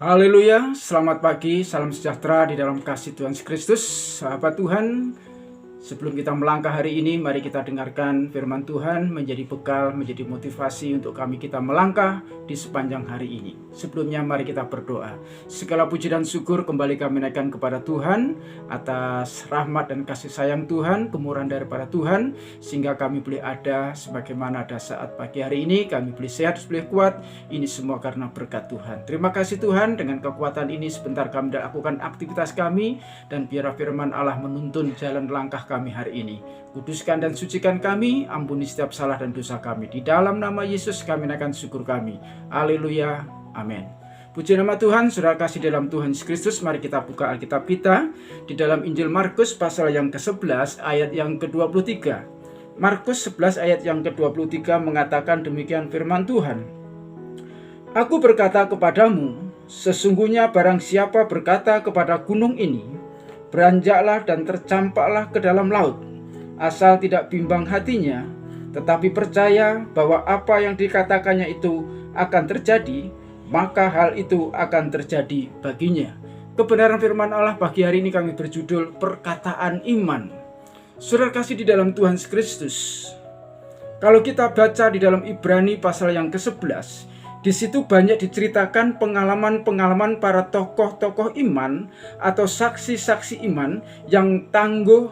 Haleluya, selamat pagi, salam sejahtera di dalam kasih Tuhan Yesus Kristus. Sahabat Tuhan, sebelum kita melangkah hari ini, mari kita dengarkan firman Tuhan menjadi bekal, menjadi motivasi untuk kita melangkah di sepanjang hari ini. Sebelumnya mari kita berdoa. Segala puji dan syukur kembali kami naikkan kepada Tuhan atas rahmat dan kasih sayang Tuhan, kemurahan daripada Tuhan, sehingga kami boleh ada sebagaimana ada saat pagi hari ini, kami boleh sehat, boleh kuat. Ini semua karena berkat Tuhan. Terima kasih Tuhan, dengan kekuatan ini sebentar kami lakukan aktivitas kami, dan biarlah firman Allah menuntun jalan langkah kami hari ini. Kuduskan dan sucikan kami, ampuni setiap salah dan dosa kami. Di dalam nama Yesus kami naikkan syukur kami. Haleluya, amin. Puji nama Tuhan, saudara kasih dalam Tuhan Yesus Kristus. Mari kita buka Alkitab kita di dalam Injil Markus pasal yang ke-11 ayat yang ke-23. Markus 11 ayat yang ke-23 mengatakan demikian firman Tuhan. Aku berkata kepadamu, sesungguhnya barang siapa berkata kepada gunung ini, beranjaklah dan tercampaklah ke dalam laut, asal tidak bimbang hatinya, tetapi percaya bahwa apa yang dikatakannya itu akan terjadi, maka hal itu akan terjadi baginya. Kebenaran firman Allah pagi hari ini kami berjudul perkataan iman. Saudara kasih di dalam Tuhan Yesus Kristus, kalau kita baca di dalam Ibrani pasal yang ke-11, di situ banyak diceritakan pengalaman-pengalaman para tokoh-tokoh iman atau saksi-saksi iman yang tangguh,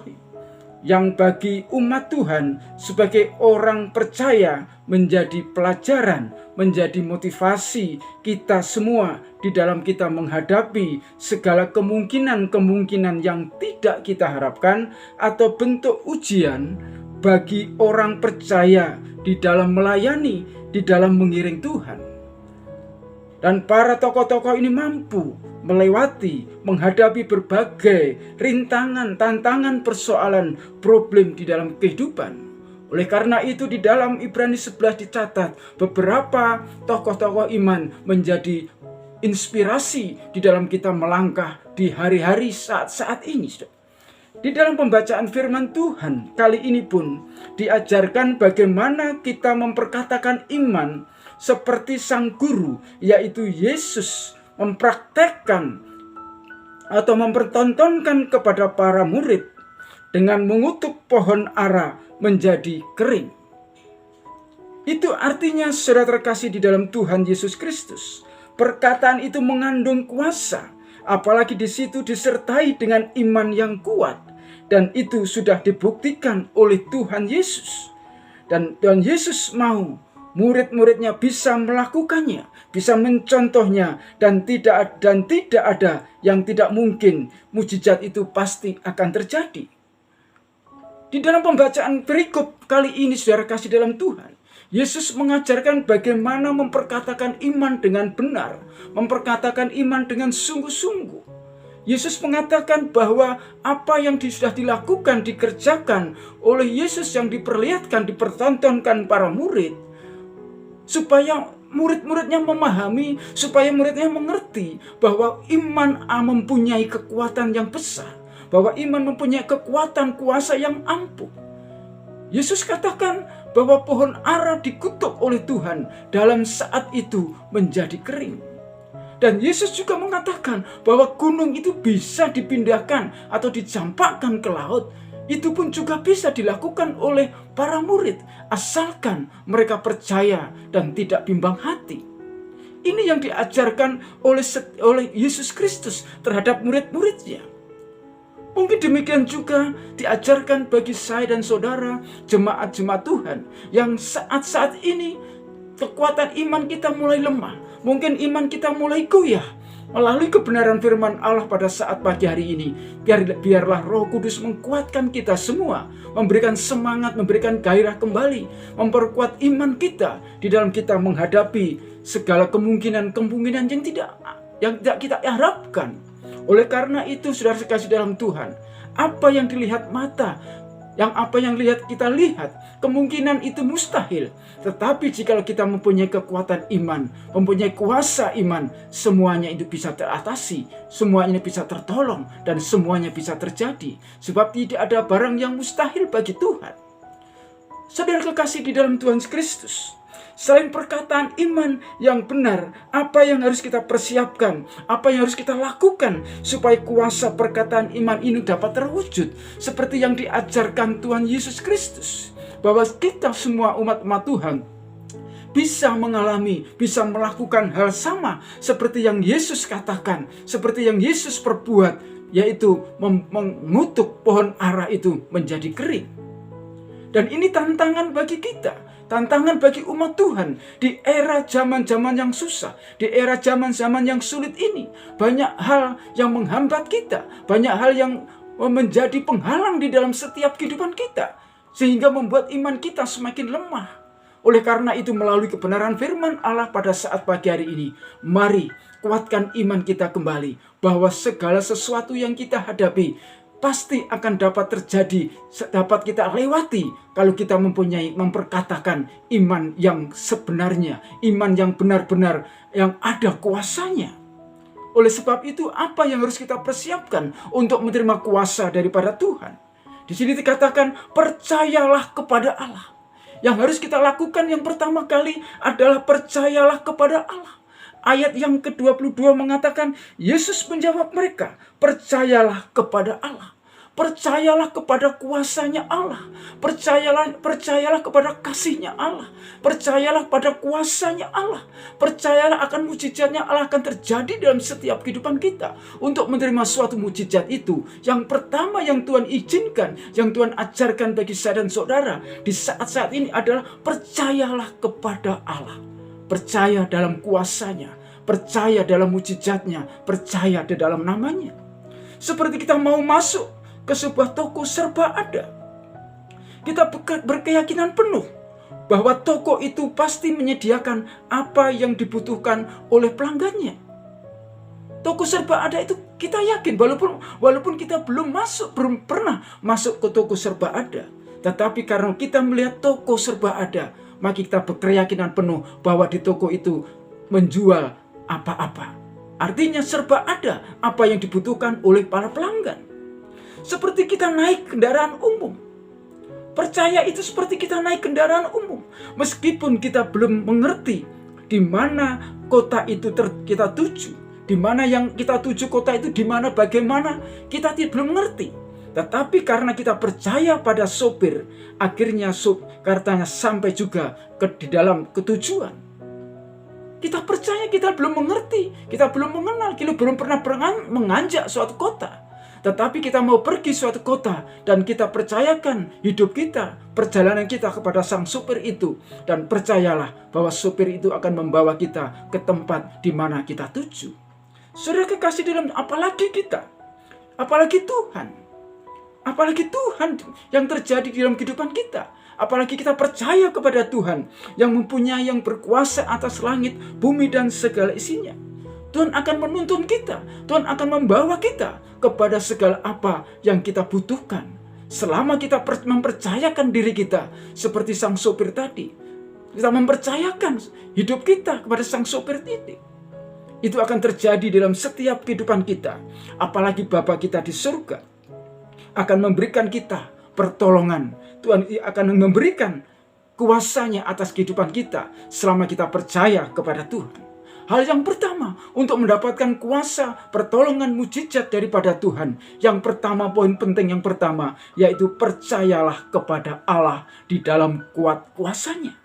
yang bagi umat Tuhan sebagai orang percaya menjadi pelajaran, menjadi motivasi kita semua di dalam kita menghadapi segala kemungkinan-kemungkinan yang tidak kita harapkan atau bentuk ujian bagi orang percaya di dalam melayani, di dalam mengiring Tuhan. Dan para tokoh-tokoh ini mampu melewati, menghadapi berbagai rintangan, tantangan, persoalan, problem di dalam kehidupan. Oleh karena itu di dalam Ibrani 11 dicatat beberapa tokoh-tokoh iman menjadi inspirasi di dalam kita melangkah di hari-hari saat-saat ini. Di dalam pembacaan firman Tuhan kali ini pun diajarkan bagaimana kita memperkatakan iman seperti sang guru, yaitu Yesus mempraktekkan atau mempertontonkan kepada para murid dengan mengutuk pohon ara menjadi kering. Itu artinya saudara terkasih di dalam Tuhan Yesus Kristus, perkataan itu mengandung kuasa, apalagi di situ disertai dengan iman yang kuat, dan itu sudah dibuktikan oleh Tuhan Yesus. Dan Tuhan Yesus mau murid-muridnya bisa melakukannya, bisa mencontohnya, dan tidak ada yang tidak mungkin. Mujizat itu pasti akan terjadi. Di dalam pembacaan berikut kali ini saudara kasih dalam Tuhan, Yesus mengajarkan bagaimana memperkatakan iman dengan benar, memperkatakan iman dengan sungguh-sungguh. Yesus mengatakan bahwa apa yang sudah dilakukan, dikerjakan oleh Yesus yang diperlihatkan, dipertontonkan para murid, supaya murid-muridnya memahami, supaya muridnya mengerti bahwa iman mempunyai kekuatan yang besar, bahwa iman mempunyai kekuatan kuasa yang ampuh. Yesus katakan bahwa pohon ara dikutuk oleh Tuhan dalam saat itu menjadi kering. Dan Yesus juga mengatakan bahwa gunung itu bisa dipindahkan atau dicampakkan ke laut. Itu pun juga bisa dilakukan oleh para murid, asalkan mereka percaya dan tidak bimbang hati. Ini yang diajarkan oleh Yesus Kristus terhadap murid-muridnya. Mungkin demikian juga diajarkan bagi saya dan saudara, jemaat-jemaat Tuhan, yang saat-saat ini kekuatan iman kita mulai lemah. Mungkin iman kita mulai goyah melalui kebenaran firman Allah pada saat pagi hari ini. Biarlah Roh Kudus menguatkan kita semua, memberikan semangat, memberikan gairah kembali, memperkuat iman kita di dalam kita menghadapi segala kemungkinan-kemungkinan yang tidak kita harapkan. Oleh karena itu saudara sekasih dalam Tuhan, apa yang dilihat mata, apa yang kita lihat, kemungkinan itu mustahil. Tetapi jika kita mempunyai kekuatan iman, mempunyai kuasa iman, semuanya itu bisa teratasi, semuanya bisa tertolong, dan semuanya bisa terjadi. Sebab tidak ada barang yang mustahil bagi Tuhan. Saudara kekasih di dalam Tuhan Kristus, Selain perkataan iman yang benar, apa yang harus kita persiapkan? Apa yang harus kita lakukan supaya kuasa perkataan iman ini dapat terwujud seperti yang diajarkan Tuhan Yesus Kristus? Bahwa kita semua umat-umat Tuhan bisa mengalami, bisa melakukan hal sama seperti yang Yesus katakan, seperti yang Yesus perbuat, yaitu mengutuk pohon ara itu menjadi kering. Dan ini tantangan bagi kita. Tantangan bagi umat Tuhan di era zaman-zaman yang susah, di era zaman-zaman yang sulit ini. Banyak hal yang menghambat kita, banyak hal yang menjadi penghalang di dalam setiap kehidupan kita, sehingga membuat iman kita semakin lemah. Oleh karena itu, melalui kebenaran firman Allah pada saat pagi hari ini, mari kuatkan iman kita kembali bahwa segala sesuatu yang kita hadapi pasti akan dapat terjadi, dapat kita lewati kalau kita memperkatakan iman yang sebenarnya, iman yang benar-benar yang ada kuasanya. Oleh sebab itu, apa yang harus kita persiapkan untuk menerima kuasa daripada Tuhan? Di sini dikatakan, percayalah kepada Allah. Yang harus kita lakukan yang pertama kali adalah percayalah kepada Allah. Ayat yang ke-22 mengatakan, Yesus menjawab mereka, percayalah kepada Allah. Percayalah kepada kuasanya Allah. Percayalah kepada kasihnya Allah. Percayalah pada kuasanya Allah. Percayalah akan mujizatnya Allah akan terjadi dalam setiap kehidupan kita. Untuk menerima suatu mujizat itu, yang pertama yang Tuhan izinkan, yang Tuhan ajarkan bagi saya dan saudara di saat-saat ini adalah percayalah kepada Allah. Percaya dalam kuasanya, percaya dalam mujizatnya, percaya di dalam namanya. Seperti kita mau masuk ke sebuah toko serba ada, kita berkeyakinan penuh bahwa toko itu pasti menyediakan apa yang dibutuhkan oleh pelanggannya. Toko serba ada itu kita yakin, walaupun kita belum pernah masuk ke toko serba ada, tetapi karena kita melihat toko serba ada, maka kita berkeyakinan penuh bahwa di toko itu menjual apa-apa. Artinya serba ada apa yang dibutuhkan oleh para pelanggan. Seperti kita naik kendaraan umum. Percaya itu seperti kita naik kendaraan umum. Meskipun kita belum mengerti di mana kota itu kita tuju, di mana yang kita tuju kota itu di mana, bagaimana, kita belum mengerti. Tetapi karena kita percaya pada sopir, akhirnya katanya sampai juga di dalam ketujuan. Kita percaya, kita belum mengerti, kita belum mengenal, kita belum pernah menganjak suatu kota. Tetapi kita mau pergi suatu kota dan kita percayakan hidup kita, perjalanan kita kepada sang supir itu. Dan percayalah bahwa supir itu akan membawa kita ke tempat di mana kita tuju. Saudara kekasih dalam, apalagi kita, apalagi Tuhan. Apalagi Tuhan yang terjadi di dalam kehidupan kita. Apalagi kita percaya kepada Tuhan yang mempunyai, yang berkuasa atas langit, bumi dan segala isinya. Tuhan akan menuntun kita. Tuhan akan membawa kita kepada segala apa yang kita butuhkan. Selama kita mempercayakan diri kita seperti sang sopir tadi. Kita mempercayakan hidup kita kepada sang sopir ini. Itu akan terjadi dalam setiap kehidupan kita. Apalagi Bapa kita di surga akan memberikan kita pertolongan. Tuhan akan memberikan kuasanya atas kehidupan kita selama kita percaya kepada Tuhan. Hal yang pertama untuk mendapatkan kuasa, pertolongan, mujizat daripada Tuhan. Yang pertama, poin penting yang pertama, yaitu percayalah kepada Allah di dalam kuat kuasanya.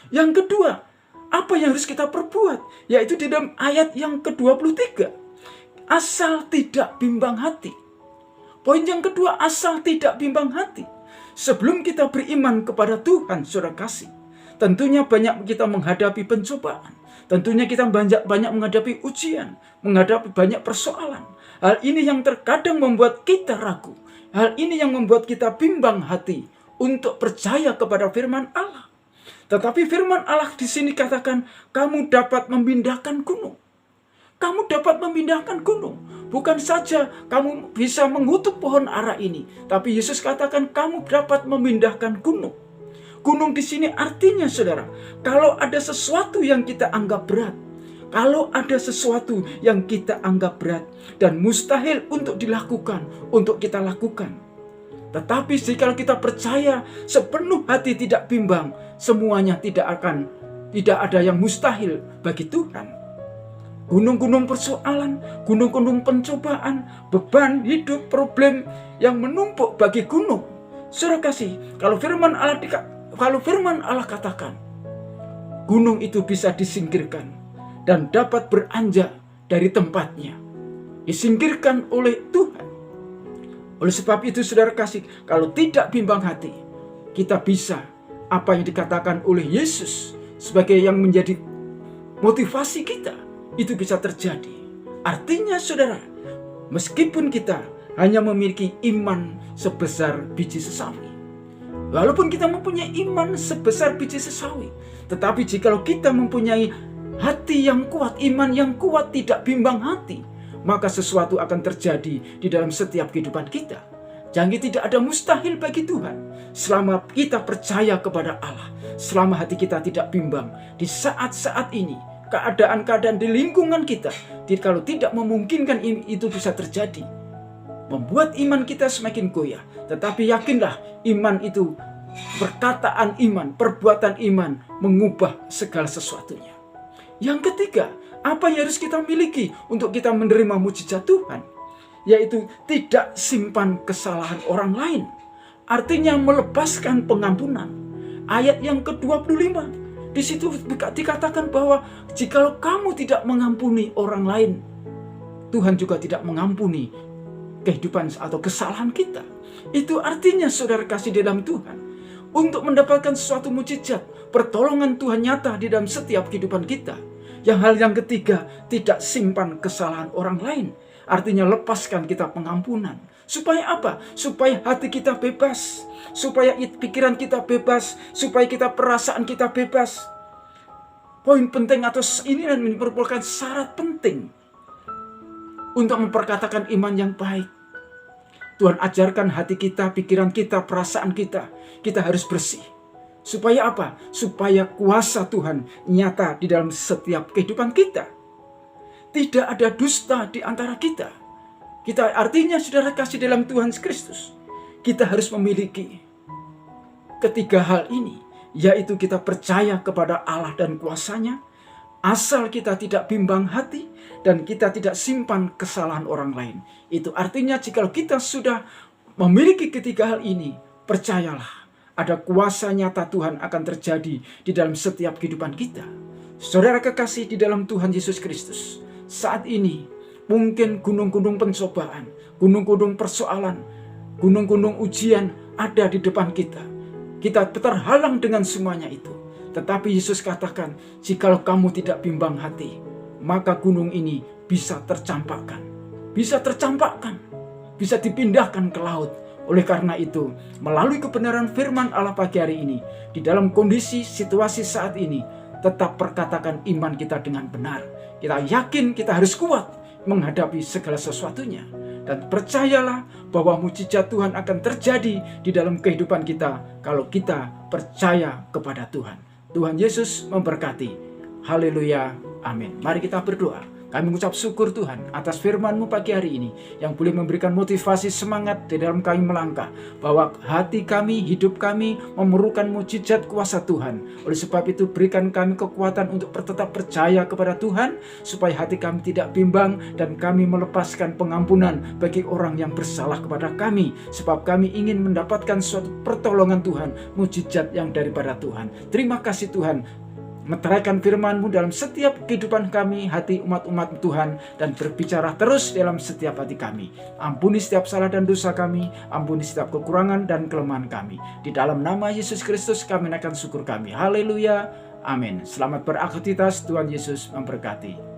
Yang kedua, apa yang harus kita perbuat? Yaitu di dalam ayat yang ke-23. Asal tidak bimbang hati. Poin yang kedua, asal tidak bimbang hati. Sebelum kita beriman kepada Tuhan, saudara kasih, tentunya banyak kita menghadapi pencobaan. Tentunya kita banyak menghadapi ujian, menghadapi banyak persoalan. Hal ini yang terkadang membuat kita ragu. Hal ini yang membuat kita bimbang hati untuk percaya kepada firman Allah. Tetapi firman Allah di sini katakan, kamu dapat memindahkan gunung. Kamu dapat memindahkan gunung. Bukan saja kamu bisa mengutuk pohon ara ini, tapi Yesus katakan kamu dapat memindahkan gunung. Gunung di sini artinya, saudara, kalau ada sesuatu yang kita anggap berat, kalau ada sesuatu yang kita anggap berat dan mustahil untuk dilakukan, untuk kita lakukan. Tetapi jika kita percaya sepenuh hati tidak bimbang, semuanya tidak akan Tidak ada yang mustahil bagi Tuhan. Gunung-gunung persoalan, gunung-gunung pencobaan, beban hidup, problem yang menumpuk bagi gunung. Saudara kasih, kalau firman Allah katakan, gunung itu bisa disingkirkan dan dapat beranjak dari tempatnya. Disingkirkan oleh Tuhan. Oleh sebab itu saudara kasih, kalau tidak bimbang hati, kita bisa apa yang dikatakan oleh Yesus sebagai yang menjadi motivasi kita, itu bisa terjadi. Artinya saudara, meskipun kita hanya memiliki iman sebesar biji sesawi, walaupun kita mempunyai iman sebesar biji sesawi, tetapi jikalau kita mempunyai hati yang kuat, iman yang kuat, tidak bimbang hati, maka sesuatu akan terjadi di dalam setiap kehidupan kita. Jangan, tidak ada mustahil bagi Tuhan. Selama kita percaya kepada Allah, selama hati kita tidak bimbang, di saat-saat ini, keadaan-keadaan di lingkungan kita, kalau tidak memungkinkan itu bisa terjadi, membuat iman kita semakin goyah. Tetapi yakinlah, iman itu, perkataan iman, perbuatan iman, mengubah segala sesuatunya. Yang ketiga, apa yang harus kita miliki untuk kita menerima mujizat Tuhan? Yaitu tidak simpan kesalahan orang lain. Artinya melepaskan pengampunan. Ayat yang ke-25, di situ dikatakan bahwa jikalau kamu tidak mengampuni orang lain, Tuhan juga tidak mengampuni kehidupan atau kesalahan kita. Itu artinya saudara kasih di dalam Tuhan, untuk mendapatkan suatu mujizat, pertolongan Tuhan nyata di dalam setiap kehidupan kita. Yang ketiga, tidak simpan kesalahan orang lain. Artinya lepaskan kita pengampunan. Supaya apa? Supaya hati kita bebas. Supaya pikiran kita bebas. Supaya perasaan kita bebas. Poin penting atau ini merupakan syarat penting untuk memperkatakan iman yang baik. Tuhan ajarkan hati kita, pikiran kita, perasaan kita. Kita harus bersih. Supaya apa? Supaya kuasa Tuhan nyata di dalam setiap kehidupan kita. Tidak ada dusta di antara kita. Kita artinya saudara kasih dalam Tuhan Kristus, kita harus memiliki ketiga hal ini, yaitu kita percaya kepada Allah dan kuasa-Nya, asal kita tidak bimbang hati, dan kita tidak simpan kesalahan orang lain. Itu artinya jika kita sudah memiliki ketiga hal ini, percayalah, ada kuasa nyata Tuhan akan terjadi di dalam setiap kehidupan kita. Saudara kekasih di dalam Tuhan Yesus Kristus, saat ini mungkin gunung-gunung pencobaan, gunung-gunung persoalan, gunung-gunung ujian ada di depan kita. Kita terhalang dengan semuanya itu. Tetapi Yesus katakan, jikalau kamu tidak bimbang hati, maka gunung ini bisa tercampakkan. Bisa tercampakkan, bisa dipindahkan ke laut. Oleh karena itu, melalui kebenaran firman Allah pagi hari ini, di dalam kondisi situasi saat ini, tetap perkatakan iman kita dengan benar. Kita yakin kita harus kuat menghadapi segala sesuatunya. Dan percayalah bahwa mujizat Tuhan akan terjadi di dalam kehidupan kita kalau kita percaya kepada Tuhan. Tuhan Yesus memberkati. Haleluya. Amin. Mari kita berdoa. Kami mengucap syukur Tuhan atas firman-Mu pagi hari ini yang boleh memberikan motivasi semangat di dalam kami melangkah, bahwa hati kami, hidup kami memerlukan mujizat kuasa Tuhan. Oleh sebab itu berikan kami kekuatan untuk tetap percaya kepada Tuhan, supaya hati kami tidak bimbang dan kami melepaskan pengampunan bagi orang yang bersalah kepada kami, sebab kami ingin mendapatkan suatu pertolongan Tuhan, mujizat yang daripada Tuhan. Terima kasih Tuhan. Meteraikan firman-Mu dalam setiap kehidupan kami, hati umat-umat Tuhan, dan berbicara terus dalam setiap hati kami. Ampuni setiap salah dan dosa kami, ampuni setiap kekurangan dan kelemahan kami. Di dalam nama Yesus Kristus kami naikkan syukur kami. Haleluya, amin. Selamat beraktivitas, Tuhan Yesus memberkati.